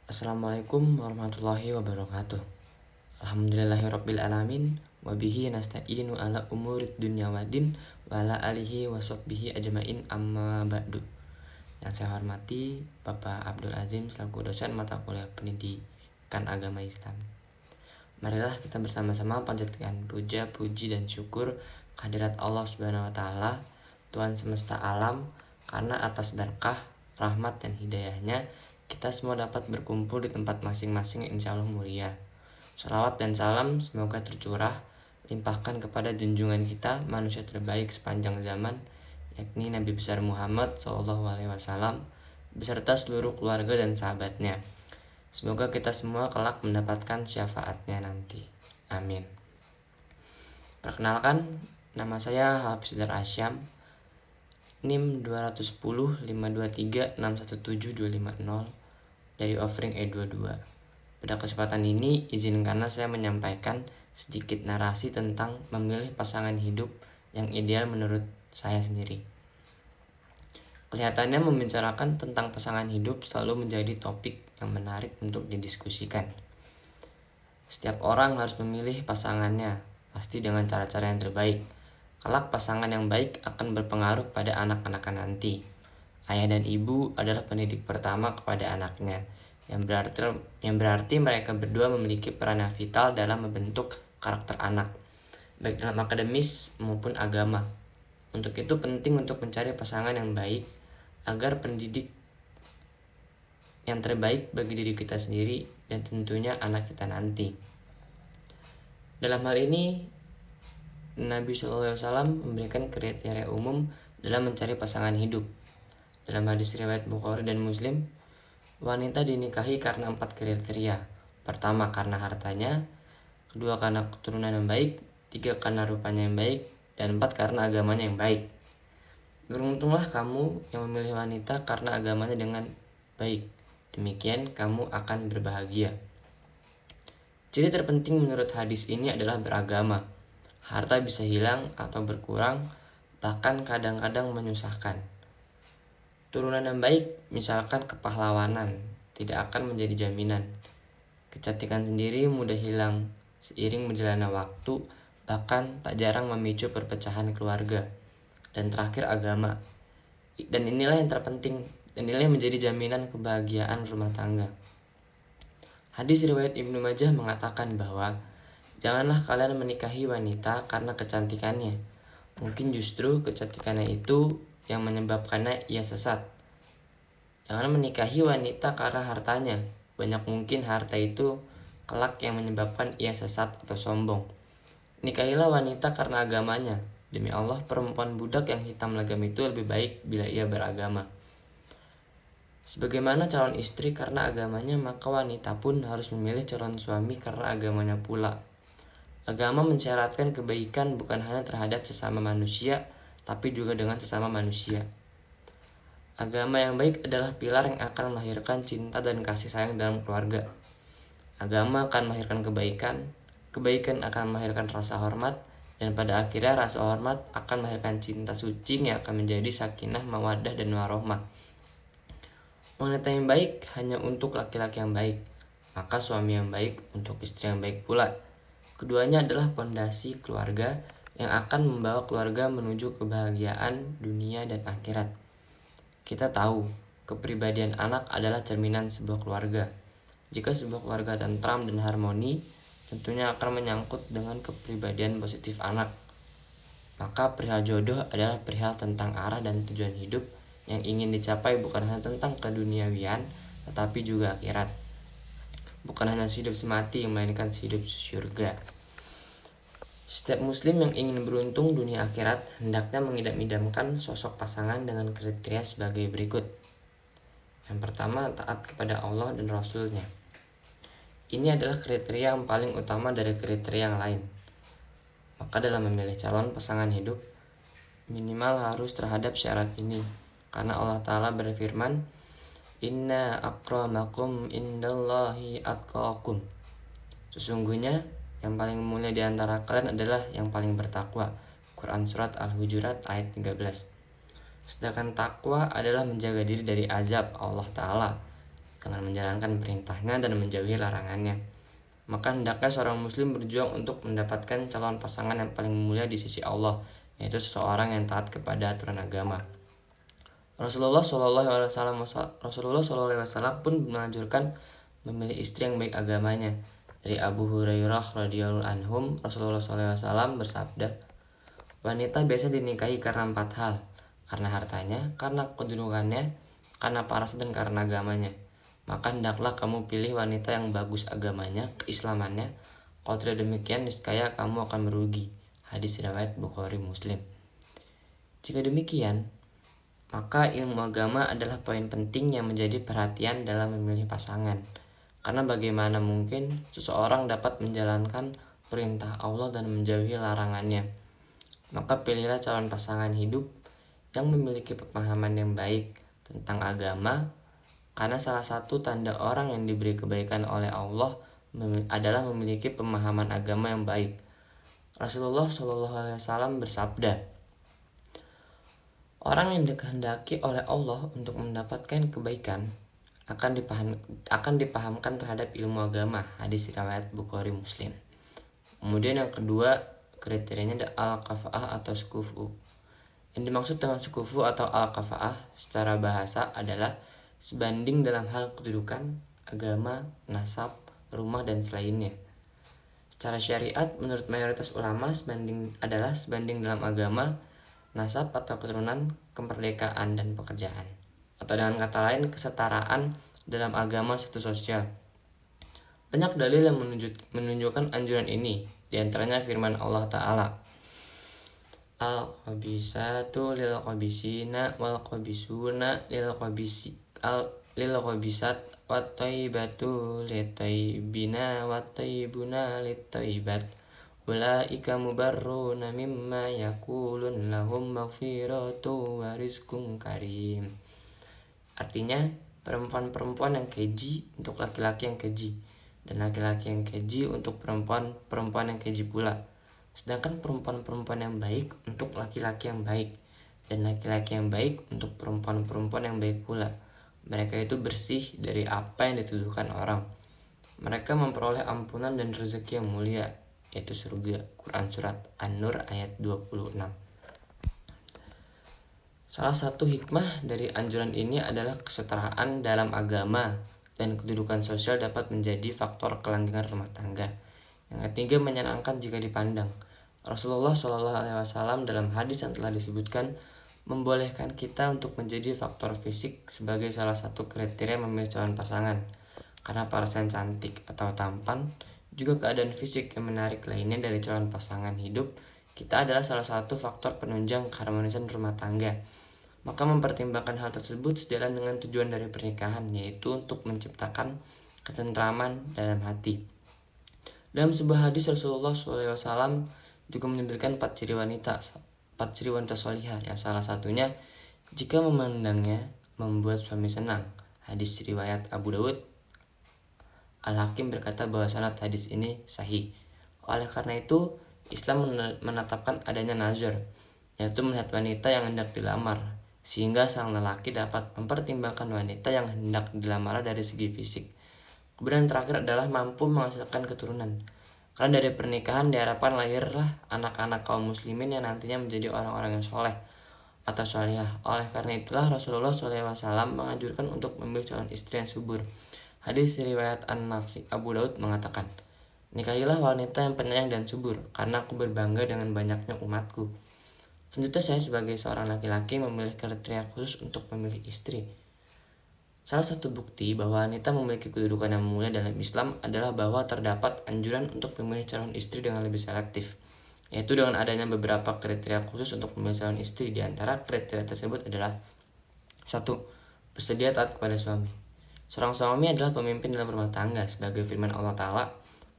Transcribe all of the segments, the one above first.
Assalamualaikum warahmatullahi wabarakatuh. Alhamdulillahirabbil alamin wa bihi nasta'inu ala umurid dunya waddin wa ala alihi wa sahbihi ajmain amma ba'du. Yang saya hormati Bapak Abdul Azim selaku dosen mata kuliah Pendidikan Agama Islam. Marilah kita bersama-sama panjatkan puja, puji dan syukur kehadirat Allah Subhanahu wa taala, Tuhan semesta alam, karena atas berkah, rahmat dan hidayahnya kita semua dapat berkumpul di tempat masing-masing yang insya Allah mulia. Salawat dan salam semoga tercurah limpahkan kepada junjungan kita, manusia terbaik sepanjang zaman, yakni Nabi besar Muhammad SAW beserta seluruh keluarga dan sahabatnya. Semoga kita semua kelak mendapatkan syafaatnya nanti. Amin. Perkenalkan, nama saya Hafiz Dar Asyam, NIM 21052361725 dari Offering E22. Pada kesempatan ini, izinkanlah saya menyampaikan sedikit narasi tentang memilih pasangan hidup yang ideal menurut saya sendiri. Kelihatannya membicarakan tentang pasangan hidup selalu menjadi topik yang menarik untuk didiskusikan. Setiap orang harus memilih pasangannya, pasti dengan cara-cara yang terbaik. Kelak pasangan yang baik akan berpengaruh pada anak-anak nanti. Ayah dan ibu adalah pendidik pertama kepada anaknya, yang berarti mereka berdua memiliki peran yang vital dalam membentuk karakter anak, baik dalam akademis maupun agama. Untuk itu penting untuk mencari pasangan yang baik, agar pendidik yang terbaik bagi diri kita sendiri dan tentunya anak kita nanti. Dalam hal ini, Nabi SAW memberikan kriteria umum dalam mencari pasangan hidup. Dalam hadis riwayat Bukhari dan Muslim, wanita dinikahi karena 4 kriteria. Pertama, karena hartanya. Kedua, karena keturunan yang baik. 3, karena rupanya yang baik. Dan 4, karena agamanya yang baik. Beruntunglah kamu yang memilih wanita karena agamanya dengan baik. Demikian kamu akan berbahagia. Ciri terpenting menurut hadis ini adalah beragama. Harta bisa hilang atau berkurang, bahkan kadang-kadang menyusahkan. Turunan yang baik, misalkan kepahlawanan, tidak akan menjadi jaminan. Kecantikan sendiri mudah hilang seiring berjalannya waktu, bahkan tak jarang memicu perpecahan keluarga. Dan terakhir, agama. Dan inilah yang terpenting, dan inilah yang menjadi jaminan kebahagiaan rumah tangga. Hadis riwayat Ibnu Majah mengatakan bahwa janganlah kalian menikahi wanita karena kecantikannya. Mungkin justru kecantikannya itu yang menyebabkannya ia sesat. Jangan menikahi wanita karena hartanya. Banyak mungkin harta itu kelak yang menyebabkan ia sesat atau sombong. Nikahilah wanita karena agamanya. Demi Allah, perempuan budak yang hitam legam itu lebih baik bila ia beragama. Sebagaimana calon istri karena agamanya, maka wanita pun harus memilih calon suami karena agamanya pula. Agama mensyaratkan kebaikan bukan hanya terhadap sesama manusia, tapi juga dengan sesama manusia. Agama yang baik adalah pilar yang akan melahirkan cinta dan kasih sayang dalam keluarga. Agama akan melahirkan kebaikan, kebaikan akan melahirkan rasa hormat, dan pada akhirnya rasa hormat akan melahirkan cinta suci yang akan menjadi sakinah, mawaddah, dan warohmah. Wanita yang baik hanya untuk laki-laki yang baik, maka suami yang baik untuk istri yang baik pula. Keduanya adalah fondasi keluarga yang akan membawa keluarga menuju kebahagiaan dunia dan akhirat. Kita tahu, kepribadian anak adalah cerminan sebuah keluarga. Jika sebuah keluarga tentram dan harmoni, tentunya akan menyangkut dengan kepribadian positif anak. Maka perihal jodoh adalah perihal tentang arah dan tujuan hidup yang ingin dicapai, bukan hanya tentang keduniawian, tetapi juga akhirat. Bukan hanya hidup semati, melainkan hidup surga. Setiap muslim yang ingin beruntung dunia akhirat hendaknya mengidam-idamkan sosok pasangan dengan kriteria sebagai berikut. Yang pertama, taat kepada Allah dan Rasul-Nya. Ini adalah kriteria yang paling utama dari kriteria yang lain. Maka dalam memilih calon pasangan hidup, minimal harus terhadap syarat ini. Karena Allah Ta'ala berfirman, Inna akramakum indallahi atqakum. Sesungguhnya yang paling mulia di antara kalian adalah yang paling bertakwa. Quran Surat Al-Hujurat ayat 13. Sedangkan takwa adalah menjaga diri dari azab Allah Ta'ala. dengan menjalankan perintahnya dan menjauhi larangannya. Maka hendaknya seorang muslim berjuang untuk mendapatkan calon pasangan yang paling mulia di sisi Allah, yaitu seseorang yang taat kepada aturan agama. Rasulullah SAW pun menganjurkan memilih istri yang baik agamanya. Dari Abu Hurairah radhiyallahu anhum, Rasulullah SAW bersabda, wanita biasa dinikahi karena 4 hal: karena hartanya, karena kedudukannya, karena parasnya, dan karena agamanya. Maka hendaklah kamu pilih wanita yang bagus agamanya, keislamannya. Kalau tidak demikian, niscaya kamu akan merugi. Hadis riwayat Bukhari Muslim. Jika demikian, maka ilmu agama adalah poin penting yang menjadi perhatian dalam memilih pasangan. Karena bagaimana mungkin seseorang dapat menjalankan perintah Allah dan menjauhi larangannya. Maka pilihlah calon pasangan hidup yang memiliki pemahaman yang baik tentang agama, karena salah satu tanda orang yang diberi kebaikan oleh Allah adalah memiliki pemahaman agama yang baik. Rasulullah SAW bersabda, orang yang dikehendaki oleh Allah untuk mendapatkan kebaikan akan dipahamkan terhadap ilmu agama. Hadis riwayat Bukhari Muslim. Kemudian yang kedua, kriterianya ada al-kafa'ah atau sukufu. Yang dimaksud dengan sukufu atau al-kafa'ah secara bahasa adalah sebanding dalam hal kedudukan, agama, nasab, rumah, dan selainnya. Secara syariat, menurut mayoritas ulama, sebanding dalam agama, nasab atau keturunan, kemerdekaan, dan pekerjaan. Atau dengan kata lain, kesetaraan dalam agama serta sosial. Banyak dalil yang menunjukkan anjuran ini, di antaranya firman Allah Ta'ala, al-khabisatu lil-khabisina wal-khabisuna lil-khabisat wat-thayyibatu lit-thayyibina wat-thayyibuna lit-thayyibat ulaika mubarruna mimma yaqulun lahum maghfiratu wa rizqun karim. Artinya, perempuan-perempuan yang keji untuk laki-laki yang keji, dan laki-laki yang keji untuk perempuan yang keji pula. Sedangkan perempuan-perempuan yang baik untuk laki-laki yang baik, dan laki-laki yang baik untuk perempuan-perempuan yang baik pula. Mereka itu bersih dari apa yang dituduhkan orang. Mereka memperoleh ampunan dan rezeki yang mulia, yaitu surga. Quran Surat An-Nur ayat 26. Salah satu hikmah dari anjuran ini adalah kesetaraan dalam agama dan kedudukan sosial dapat menjadi faktor kelanggengan rumah tangga. Yang ketiga, menyenangkan jika dipandang. Rasulullah SAW dalam hadis yang telah disebutkan membolehkan kita untuk menjadi faktor fisik sebagai salah satu kriteria memilih calon pasangan. Karena pasangan cantik atau tampan, juga keadaan fisik yang menarik lainnya dari calon pasangan hidup kita adalah salah satu faktor penunjang keharmonisan rumah tangga. Maka mempertimbangkan hal tersebut sejalan dengan tujuan dari pernikahan, yaitu untuk menciptakan ketentraman dalam hati. Dalam sebuah hadis, Rasulullah SAW juga menyebutkan 4 ciri wanita solihah, yang salah satunya jika memandangnya membuat suami senang. Hadis riwayat Abu Daud. Al-Hakim berkata bahwa sanad hadis ini sahih. Oleh karena itu, Islam menetapkan adanya nazar, yaitu melihat wanita yang hendak dilamar, sehingga sang lelaki dapat mempertimbangkan wanita yang hendak dilamar dari segi fisik. Kemudian terakhir adalah mampu menghasilkan keturunan. Karena dari pernikahan diharapkan lahirlah anak-anak kaum muslimin yang nantinya menjadi orang-orang yang soleh atau solehah. Oleh karena itulah Rasulullah SAW menganjurkan untuk memilih calon istri yang subur. Hadis riwayat An-Nasa'i Abu Daud mengatakan, nikahilah wanita yang penyayang dan subur, karena aku berbangga dengan banyaknya umatku. Selanjutnya, saya sebagai seorang laki-laki memilih kriteria khusus untuk memilih istri. Salah satu bukti bahwa wanita memiliki kedudukan yang mulia dalam Islam adalah bahwa terdapat anjuran untuk memilih calon istri dengan lebih selektif, yaitu dengan adanya beberapa kriteria khusus untuk memilih calon istri. Di antara kriteria tersebut adalah 1. Bersedia taat kepada suami. Seorang suami adalah pemimpin dalam rumah tangga, sebagai firman Allah Ta'ala,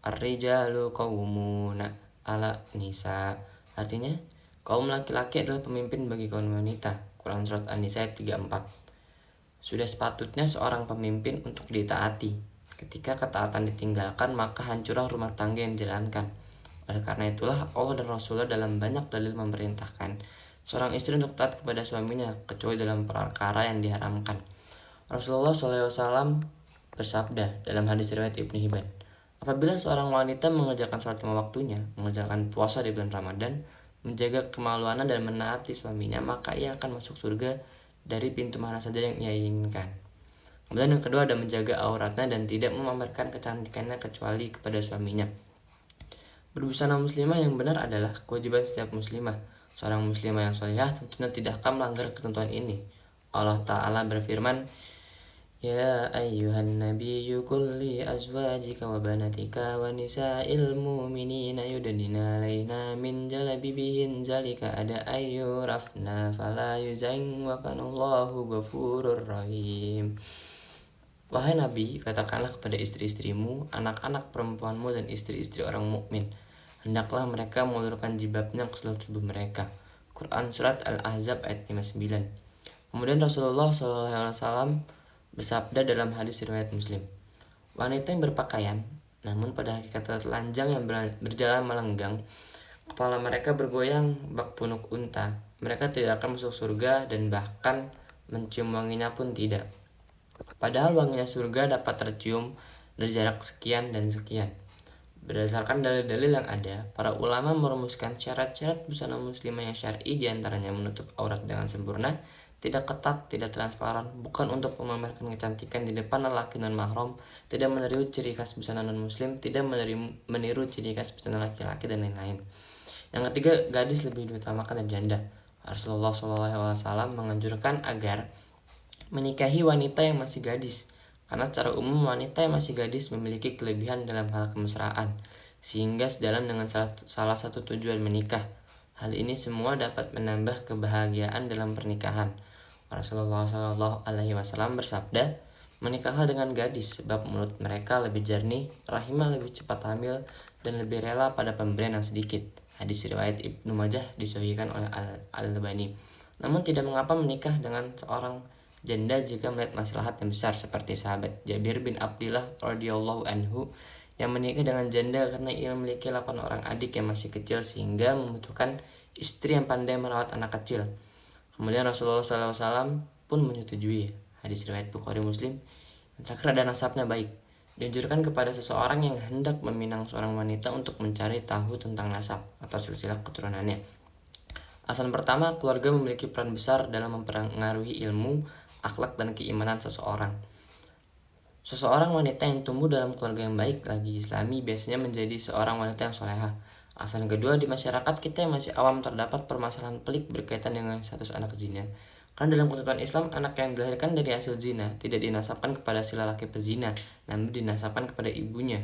Ar-rijalu qawwamuna 'ala nisa. Artinya, kaum laki-laki adalah pemimpin bagi kaum wanita. Quran Surat An-Nisa ayat 34. Sudah sepatutnya seorang pemimpin untuk ditaati. Ketika ketaatan ditinggalkan, maka hancurlah rumah tangga yang dijalankan. Oleh karena itulah Allah dan Rasulullah dalam banyak dalil memerintahkan seorang istri untuk taat kepada suaminya, kecuali dalam perkara yang diharamkan. Rasulullah SAW bersabda dalam hadis riwayat Ibnu Hibban, apabila seorang wanita mengerjakan sholat lima waktunya, mengerjakan puasa di bulan Ramadan, menjaga kemaluannya dan menaati suaminya, maka ia akan masuk surga dari pintu mana saja yang ia inginkan. Kemudian yang kedua ada menjaga auratnya dan tidak memamerkan kecantikannya kecuali kepada suaminya. Berbusana muslimah yang benar adalah kewajiban setiap muslimah. Seorang muslimah yang solehah tentunya tidak akan melanggar ketentuan ini. Allah Ta'ala berfirman, Ya ayyuhan nabiyyu qul li azwajika wa banatika wa nisa'il mu'minina yudnina alaina min jalabibihin zalika ada ayyurafna fala yuzain wa kanallahu ghafurur rahim. Wahai Nabi, katakanlah kepada istri-istrimu, anak-anak perempuanmu dan istri-istri orang mukmin, hendaklah mereka mengulurkan jilbabnya ke seluruh tubuh mereka. Quran Surat Al-Ahzab ayat 59. Kemudian Rasulullah SAW bersabda dalam hadis riwayat Muslim, wanita yang berpakaian, namun pada hakikat telanjang yang berjalan melenggang, kepala mereka bergoyang bak punuk unta, mereka tidak akan masuk surga dan bahkan mencium wanginya pun tidak. Padahal wanginya surga dapat tercium dari jarak sekian dan sekian. Berdasarkan dalil-dalil yang ada, para ulama merumuskan syarat-syarat busana muslimah yang syar'i, diantaranya menutup aurat dengan sempurna, tidak ketat, tidak transparan, bukan untuk memamerkan kecantikan di depan lelaki non-mahram, tidak meniru ciri khas busana non-muslim, tidak meniru ciri khas busana laki-laki, dan lain-lain. Yang ketiga, gadis lebih diutamakan dari janda. Rasulullah SAW menganjurkan agar menikahi wanita yang masih gadis, karena secara umum wanita yang masih gadis memiliki kelebihan dalam hal kemesraan, sehingga sejalan dengan salah satu tujuan menikah. Hal ini semua dapat menambah kebahagiaan dalam pernikahan. Rasulullah SAW bersabda, menikahlah dengan gadis, sebab mulut mereka lebih jernih, rahimah lebih cepat hamil, dan lebih rela pada pemberian yang sedikit. Hadis riwayat Ibnu Majah disahihkan oleh Al-Albani. Namun tidak mengapa menikah dengan seorang janda jika melihat maslahat yang besar, seperti sahabat Jabir bin Abdillah radhiyallahu anhu yang menikah dengan janda karena ia memiliki 8 orang adik yang masih kecil sehingga membutuhkan istri yang pandai merawat anak kecil. Kemudian Rasulullah SAW pun menyetujui. Hadis riwayat Bukhari Muslim. Yang terakhir ada nasabnya baik. Dianjurkan kepada seseorang yang hendak meminang seorang wanita untuk mencari tahu tentang nasab atau silsilah keturunannya. Alasan pertama, keluarga memiliki peran besar dalam mempengaruhi ilmu, akhlak, dan keimanan seseorang. Seseorang wanita yang tumbuh dalam keluarga yang baik lagi islami biasanya menjadi seorang wanita yang solehah. Alasan kedua, di masyarakat kita yang masih awam terdapat permasalahan pelik berkaitan dengan status anak zina. Karena dalam ketentuan Islam, anak yang dilahirkan dari hasil zina tidak dinasabkan kepada si lelaki pezina, namun dinasabkan kepada ibunya.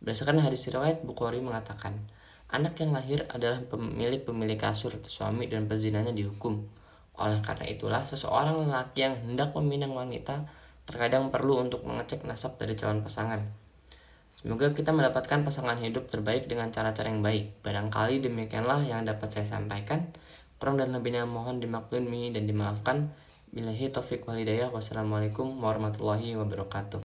Berdasarkan hadis riwayat Bukhari mengatakan, anak yang lahir adalah pemilik kasur, suami dan pezinanya dihukum. Oleh karena itulah, seseorang lelaki yang hendak meminang wanita terkadang perlu untuk mengecek nasab dari calon pasangan. Semoga kita mendapatkan pasangan hidup terbaik dengan cara-cara yang baik. Barangkali demikianlah yang dapat saya sampaikan. Kurang dan lebihnya mohon dimaklumi dan dimaafkan. Billahi taufiq wal hidayah. Wassalamualaikum warahmatullahi wabarakatuh.